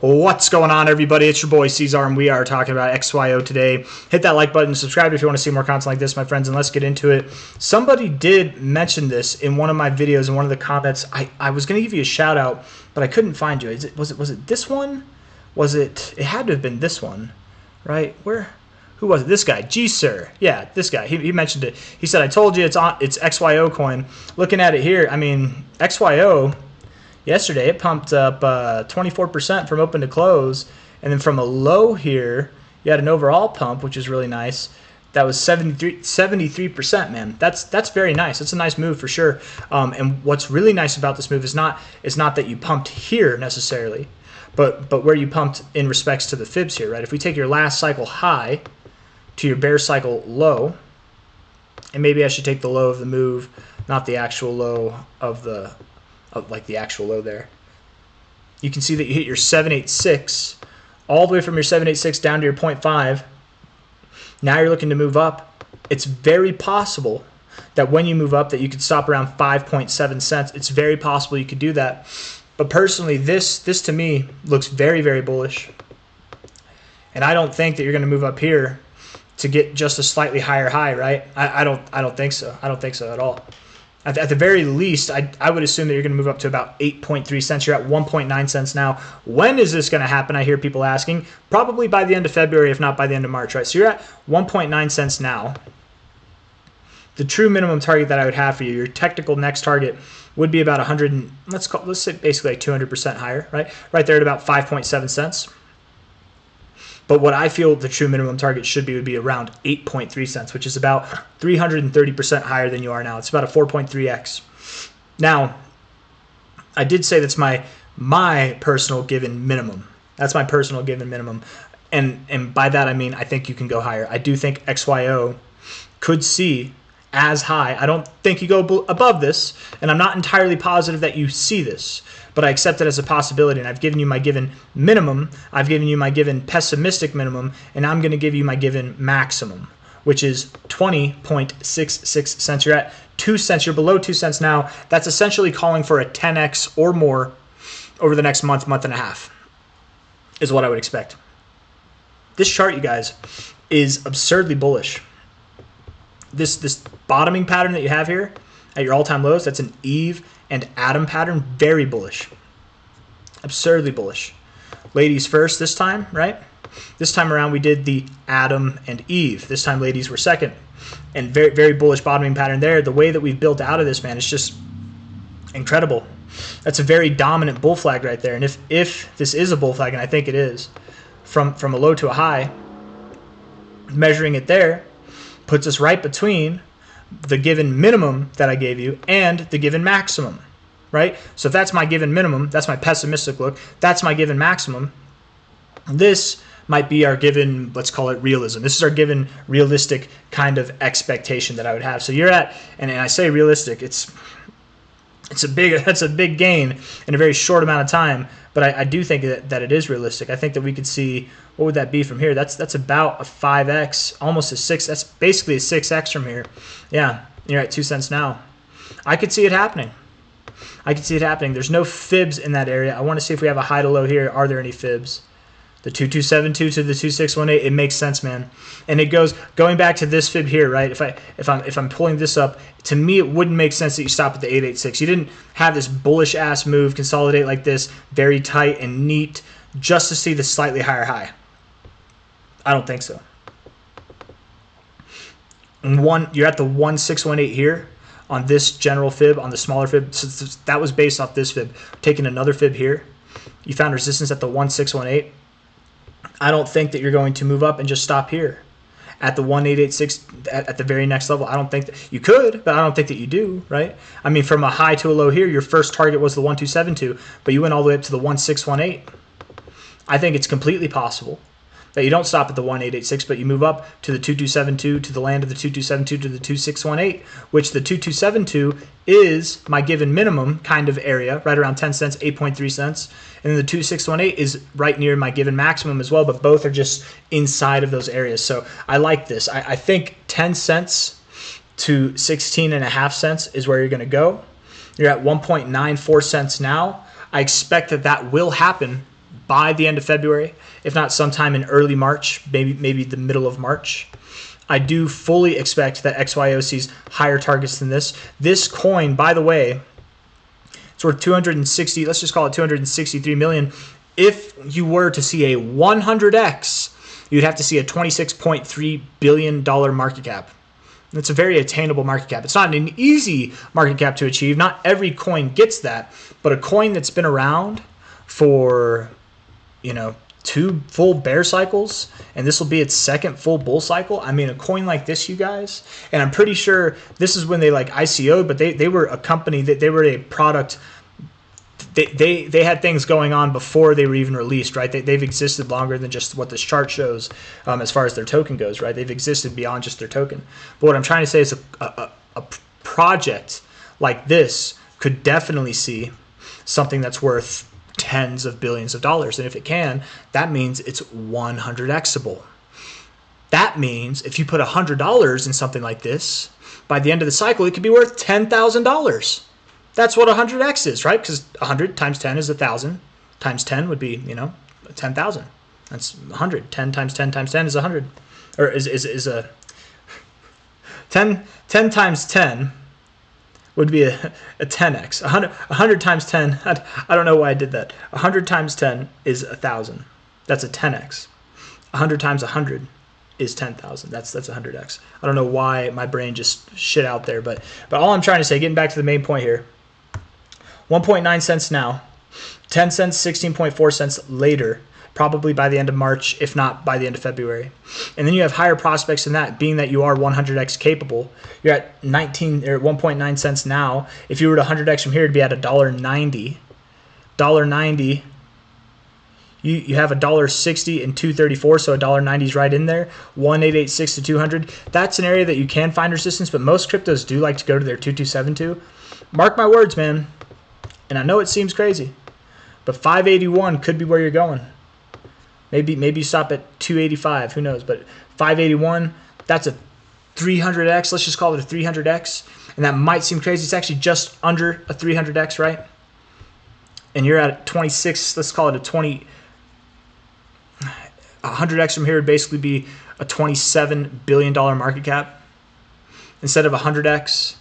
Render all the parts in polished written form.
What's going on, everybody? It's your boy C-Zar, and we are talking about XYO today. Hit that like button, subscribe if you want to see more content like this, my friends, and let's get into it. Somebody did mention this in one of my videos, in one of the comments. I was going to give you a shout out, but I couldn't find you. Was it this one? It had to have been this one, right? Who was it? This guy, G-Sir. Yeah, this guy. He mentioned it. He said, I told you it's XYO coin. Looking at it here, I mean, XYO, yesterday it pumped up 24% from open to close. And then from a low here, you had an overall pump, which is really nice. That was 73%, man. That's very nice. That's a nice move for sure. And what's really nice about this move is not that you pumped here necessarily, but where you pumped in respects to the fibs here, right? If we take your last cycle high to your bear cycle low, and maybe I should take the low of the move, not the actual low of like the actual low there. You can see that you hit your 786 all the way from your 786 down to your 0.5. Now you're looking to move up. It's very possible that when you move up that you could stop around 5.7 cents. It's very possible you could do that. But personally, this to me looks very, very bullish. And I don't think that you're going to move up here to get just a slightly higher high, right? I don't think so. I don't think so at all. At the very least, I would assume that you're going to move up to about 8.3 cents. You're at 1.9 cents now. When is this going to happen? I hear people asking. Probably by the end of February, if not by the end of March, right? So you're at 1.9 cents now. The true minimum target that I would have for you, your technical next target, would be about 100. Let's say basically like 200% higher, right? Right there at about 5.7 cents. But what I feel the true minimum target should be would be around 8.3 cents, which is about 330% higher than you are now. It's about a 4.3x. Now, I did say that's my personal given minimum. That's my personal given minimum. And by that I mean I think you can go higher. I do think XYO could see as high. I don't think you go above this, and I'm not entirely positive that you see this, but I accept it as a possibility, and I've given you my given minimum, I've given you my given pessimistic minimum, and I'm going to give you my given maximum, which is 20.66 cents. You're at 2 cents. You're below 2 cents now. That's essentially calling for a 10x or more over the next month and a half is what I would expect. This chart, you guys, is absurdly bullish. This bottoming pattern that you have here at your all-time lows, that's an Eve and Adam pattern, very bullish. Absurdly bullish. Ladies first this time, right? This time around we did the Adam and Eve. This time ladies were second. And very, very bullish bottoming pattern there. The way that we've built out of this, man, is just incredible. That's a very dominant bull flag right there. And if this is a bull flag, and I think it is, from a low to a high, measuring it there, puts us right between the given minimum that I gave you and the given maximum, right? So if that's my given minimum, that's my pessimistic look, that's my given maximum, this might be our given, let's call it realism. This is our given realistic kind of expectation that I would have. So you're at, and I say realistic, that's a big gain in a very short amount of time, but I do think that it is realistic. I think that we could see, what would that be from here? That's about a 5x, almost a 6. That's basically a 6x from here. Yeah, you're at 2 cents now. I could see it happening. I could see it happening. There's no fibs in that area. I want to see if we have a high to low here. Are there any fibs? The 2272 to the 2618, it makes sense, man. And it going back to this fib here, right? If I'm pulling this up, to me it wouldn't make sense that you stop at the 886. You didn't have this bullish ass move consolidate like this, very tight and neat, just to see the slightly higher high. I don't think so. And you're at the 1618 here on this general fib, on the smaller fib. So that was based off this fib. Taking another fib here, you found resistance at the 1618. I don't think that you're going to move up and just stop here at the 1886 at the very next level. I don't think that you could, but I don't think that you do, right? I mean, from a high to a low here, your first target was the 1272, but you went all the way up to the 1618. I think it's completely possible that you don't stop at the 1886, but you move up to the 2272, to the land of the 2272, to the 2618, which the 2272 is my given minimum kind of area, right around 10 cents, 8.3 cents. And then the 2618 is right near my given maximum as well, but both are just inside of those areas. So I like this. I think 10 cents to 16.5 cents is where you're going to go. You're at 1.94 cents now. I expect that will happen by the end of February, if not sometime in early March, maybe the middle of March. I do fully expect that XYO sees higher targets than this. This coin, by the way, it's worth 260, let's just call it 263 million. If you were to see a 100x, you'd have to see a $26.3 billion market cap. It's a very attainable market cap. It's not an easy market cap to achieve. Not every coin gets that, but a coin that's been around for, 2 full bear cycles, and this will be its 2nd full bull cycle. I mean, a coin like this, you guys, and I'm pretty sure this is when they like ICO'd, but they were a company, that they were a product. They had things going on before they were even released, right? They've existed longer than just what this chart shows as far as their token goes, right? They've existed beyond just their token. But what I'm trying to say is a project like this could definitely see something that's worth tens of billions of dollars. And if it can, that means it's 100xable. That means if you put $100 in something like this, by the end of the cycle, it could be worth $10,000. That's what 100x is, right? Because 100 times 10 is 1,000. Times 10 would be, 10,000. That's 100. 10 times 10 times 10 is 100. Or is a 10 times 10 would be a 10x. 100 times 10, I don't know why I did that. 100 times 10 is 1,000. That's a 10x. 100 times 100 is 10,000. That's 100x. I don't know why my brain just shit out there, but all I'm trying to say, getting back to the main point here, 1.9 cents now, 10 cents, 16.4 cents later, probably by the end of March, if not by the end of February. And then you have higher prospects than that, being that you are 100x capable. You're at 19 or 1.9 cents now. If you were to 100x from here, it'd be at $1.90. $1.90. You have $1.60 and 234, so $1.90 is right in there. 1886 to 200. That's an area that you can find resistance, but most cryptos do like to go to their 2272. Mark my words, man. And I know it seems crazy, but 581 could be where you're going. Maybe you stop at 285. Who knows? But 581, that's a 300x. Let's just call it a 300x. And that might seem crazy. It's actually just under a 300x, right? And you're at 26. Let's call it a 20. 100x from here would basically be a $27 billion market cap. Instead of 100x,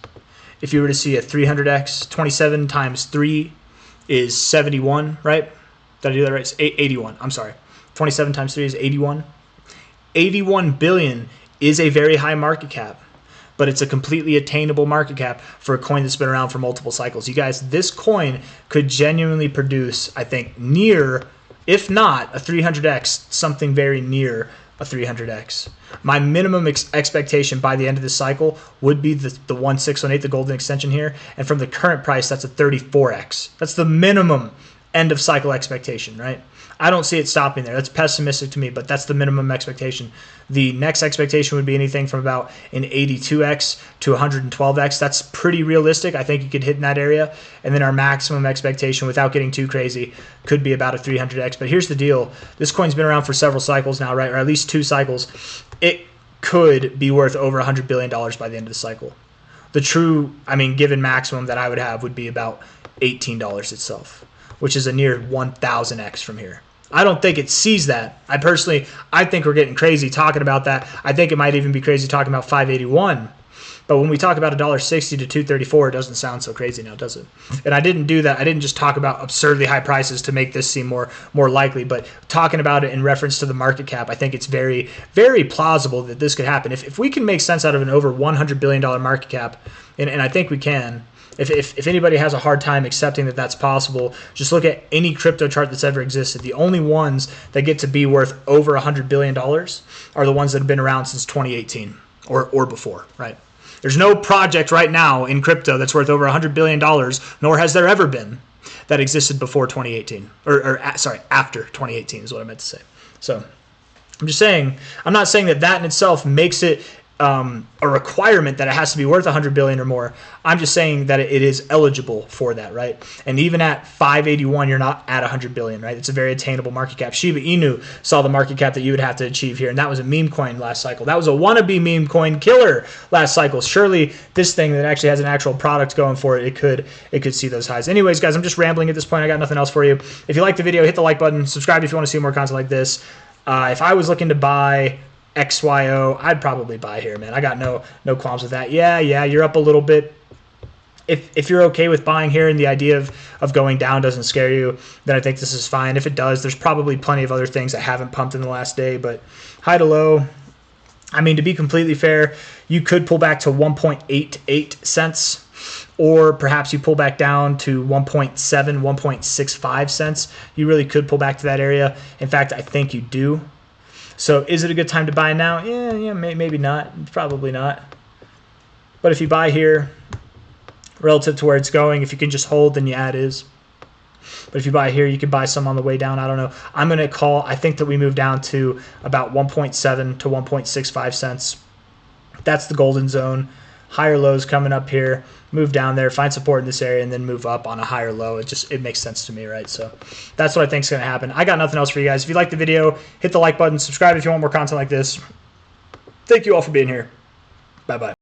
if you were to see a 300x, 27 times 3 is 71, right? Did I do that right? It's 81. I'm sorry. 27 times 3 is 81. 81 billion is a very high market cap, but it's a completely attainable market cap for a coin that's been around for multiple cycles. You guys, this coin could genuinely produce, I think, near, if not a 300x, something very near a 300x. My minimum expectation by the end of this cycle would be the 1618, the golden extension here, and from the current price, that's a 34x. That's the minimum end of cycle expectation, right? I don't see it stopping there. That's pessimistic to me, but that's the minimum expectation. The next expectation would be anything from about an 82x to 112x. That's pretty realistic. I think you could hit in that area. And then our maximum expectation, without getting too crazy, could be about a 300x. But here's the deal. This coin's been around for several cycles now, right? Or at least 2 cycles. It could be worth over $100 billion by the end of the cycle. The true, given maximum that I would have would be about $18 itself, which is a near 1,000x from here. I don't think it sees that. I think we're getting crazy talking about that. I think it might even be crazy talking about 581. But when we talk about $1.60 to 234, it doesn't sound so crazy now, does it? And I didn't do that. I didn't just talk about absurdly high prices to make this seem more likely, but talking about it in reference to the market cap, I think it's very, very plausible that this could happen. If we can make sense out of an over $100 billion market cap, and I think we can, if anybody has a hard time accepting that that's possible, just look at any crypto chart that's ever existed. The only ones that get to be worth over $100 billion are the ones that have been around since 2018 or before, right? There's no project right now in crypto that's worth over $100 billion, nor has there ever been, that existed before 2018. After 2018 is what I meant to say. So I'm just saying, I'm not saying that in itself makes it a requirement that it has to be worth 100 billion or more. I'm just saying that it is eligible for that, right? And even at 581, you're not at 100 billion, right? It's a very attainable market cap. Shiba Inu saw the market cap that you would have to achieve here, and that was a meme coin last cycle. That was a wannabe meme coin killer last cycle. Surely this thing that actually has an actual product going for it, it could see those highs. Anyways, guys, I'm just rambling at this point. I got nothing else for you. If you like the video, hit the like button. Subscribe if you want to see more content like this. If I was looking to buy XYO, I'd probably buy here, man. I got no qualms with that. Yeah, you're up a little bit. If you're okay with buying here and the idea of going down doesn't scare you, then I think this is fine. If it does, there's probably plenty of other things that haven't pumped in the last day, but high to low, I mean, to be completely fair, you could pull back to 1.88 cents, or perhaps you pull back down to 1.7, 1.65 cents. You really could pull back to that area. In fact, I think you do. So is it a good time to buy now? Yeah, maybe not. Probably not. But if you buy here, relative to where it's going, if you can just hold, then yeah, it is. But if you buy here, you can buy some on the way down. I don't know. I'm going to call. I think that we move down to about 1.7 to 1.65 cents. That's the golden zone. Higher lows coming up here. Move down there, find support in this area, and then move up on a higher low. It makes sense to me, right? So that's what I think is going to happen. I got nothing else for you guys. If you like the video, hit the like button. Subscribe if you want more content like this. Thank you all for being here. Bye-bye.